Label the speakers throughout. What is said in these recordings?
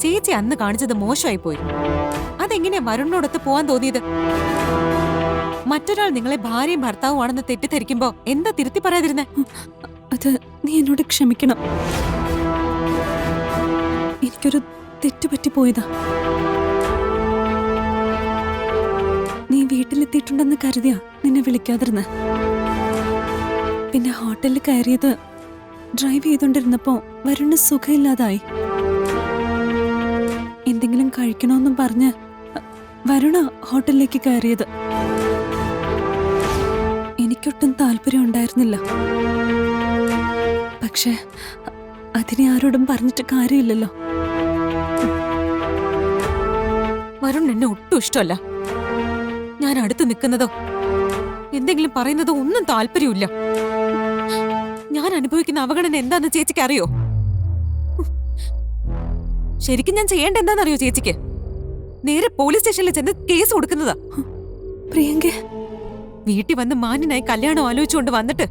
Speaker 1: ചേച്ചി അന്ന് കാണിച്ചത് മോശമായി പോയി. അതെങ്ങനെയാ വരുണിനോടൊത്ത് പോവാൻ തോന്നിയത്? മറ്റൊരാൾ നിങ്ങളെ ഭാര്യയും ഭർത്താവുമാണെന്ന് തെറ്റിദ്ധരിക്കുമ്പോ എന്താ തിരുത്തി പറയാതിരുന്നേ?
Speaker 2: അത് നീ എന്നോട് ക്ഷമിക്കണം. എനിക്കൊരു തെറ്റുപറ്റി പോയതാ. നീ വീട്ടിലെത്തിയിട്ടുണ്ടെന്ന് കരുതിയാ നിന്നെ വിളിക്കാതിരുന്ന. പിന്നെ ഹോട്ടലിൽ കയറിയത് ഡ്രൈവ് ചെയ്തോണ്ടിരുന്നപ്പോ വരുണ് സുഖമില്ലാതായി. എന്തെങ്കിലും കഴിക്കണമെന്നും പറഞ്ഞ് വരുണ ഹോട്ടലിലേക്ക് കയറിയത്. എനിക്കൊട്ടും താല്പര്യം ഉണ്ടായിരുന്നില്ല. പക്ഷെ അതിനെ ആരോടും പറഞ്ഞിട്ട് കാര്യമില്ലല്ലോ.
Speaker 1: വരുൺ എന്നെ ഒട്ടും ഇഷ്ടമല്ല. ഞാൻ അടുത്ത് നിൽക്കുന്നതോ എന്തെങ്കിലും പറയുന്നതോ ഒന്നും താല്പര്യമില്ല. ഞാൻ അനുഭവിക്കുന്ന അവഗണന എന്താന്ന് ചേച്ചിക്ക് അറിയോ? ശരിക്കും ഞാൻ ചെയ്യേണ്ട എന്താണെന്നറിയോ ചേച്ചിക്ക്? നേരെ പോലീസ് സ്റ്റേഷനിൽ ചെന്ന് കേസ് കൊടുക്കുന്നതാ.
Speaker 2: പ്രിയങ്ക,
Speaker 1: വീട്ടിൽ വന്ന് മാന്യനായി കല്യാണം ആലോചിച്ചുകൊണ്ട് വന്നിട്ട്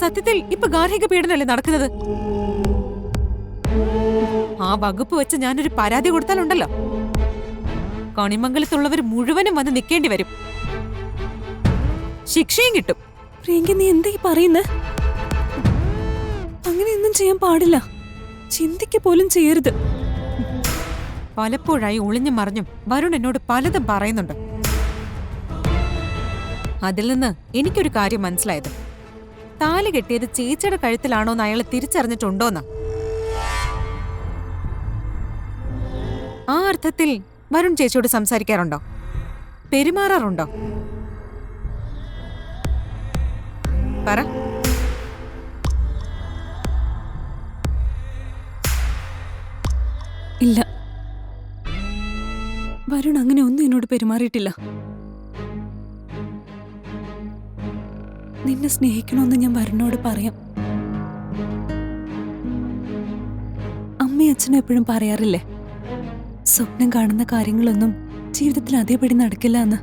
Speaker 1: സത്യത്തിൽ ഇപ്പൊ ഗാർഹിക പീഡനല്ലേ നടക്കുന്നത്? ആ വകുപ്പ് വെച്ച് ഞാനൊരു പരാതി കൊടുത്താലുണ്ടല്ലോ, കണിമംഗലത്തുള്ളവർ മുഴുവനും വന്ന് നിൽക്കേണ്ടി വരും. ശിക്ഷയും കിട്ടും.
Speaker 2: പ്രിയങ്ക, നീ എന്താ ഈ പറയുന്നേ? അങ്ങനെയൊന്നും ചെയ്യാൻ പാടില്ല. ചിന്തിക്ക പോലും ചെയ്യരുത്.
Speaker 1: പലപ്പോഴായി ഒളിഞ്ഞും മറിഞ്ഞും വരുൺ എന്നോട് പലതും പറയുന്നുണ്ട്. അതിൽ നിന്ന് എനിക്കൊരു കാര്യം മനസ്സിലായത്, താലി കെട്ടിയത് ചേച്ചിയുടെ കഴുത്തിലാണോന്ന് അയാൾ തിരിച്ചറിഞ്ഞിട്ടുണ്ടോന്ന്. ആ അർത്ഥത്തിൽ വരുൺ ചേച്ചിയോട് സംസാരിക്കാറുണ്ടോ? പെരുമാറാറുണ്ടോ? പറ.
Speaker 2: ഇല്ല, വരുൺ അങ്ങനെ ഒന്നും എന്നോട് പെരുമാറിയിട്ടില്ല. നിന്നെ സ്നേഹിക്കണമെന്ന് ഞാൻ വരുണിനോട് പറയാം. അമ്മയും അച്ഛനും എപ്പോഴും പറയാറില്ലേ, സ്വപ്നം കാണുന്ന കാര്യങ്ങളൊന്നും ജീവിതത്തിൽ അതേപടി നടക്കില്ല എന്ന്.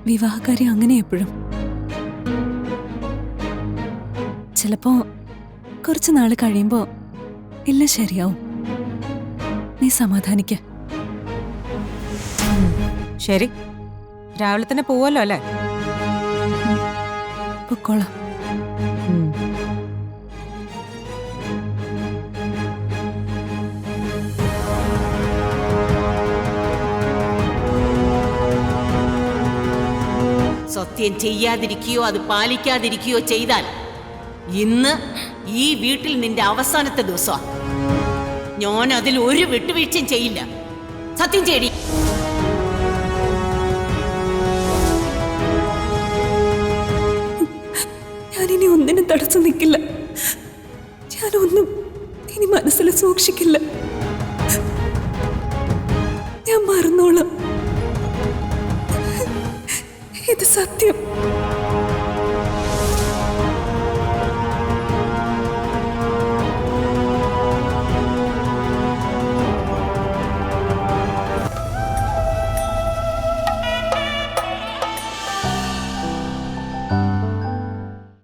Speaker 2: വിവാഹകാരി അങ്ങനെ എപ്പോഴും. ചിലപ്പോ കുറച്ചു നാള് കഴിയുമ്പോ എല്ലാം ശരിയാവും. നീ സമാധാനിക്ക.
Speaker 1: ശരി, രാവിലെ തന്നെ പോവല്ലോ അല്ലേ?
Speaker 2: പൊക്കോളാം.
Speaker 3: സത്യം ചെയ്യാതിരിക്കുകയോ അത് പാലിക്കാതിരിക്കുകയോ ചെയ്താൽ ഇന്ന് ഈ വീട്ടിൽ നിന്റെ അവസാനത്തെ ദിവസമാണ്. ഞാൻ അതിൽ ഒരു വിട്ടുവീഴ്ചയും ചെയ്യില്ല. സത്യം ചെയ്യടി.
Speaker 2: ഞാനിനി ഒന്നിനും തടസ്സം നിൽക്കില്ല. ഞാനൊന്നും ഇനി മനസ്സിൽ സൂക്ഷിക്കില്ല. ഞാൻ മറന്നോളാം. ഇത് സത്യം.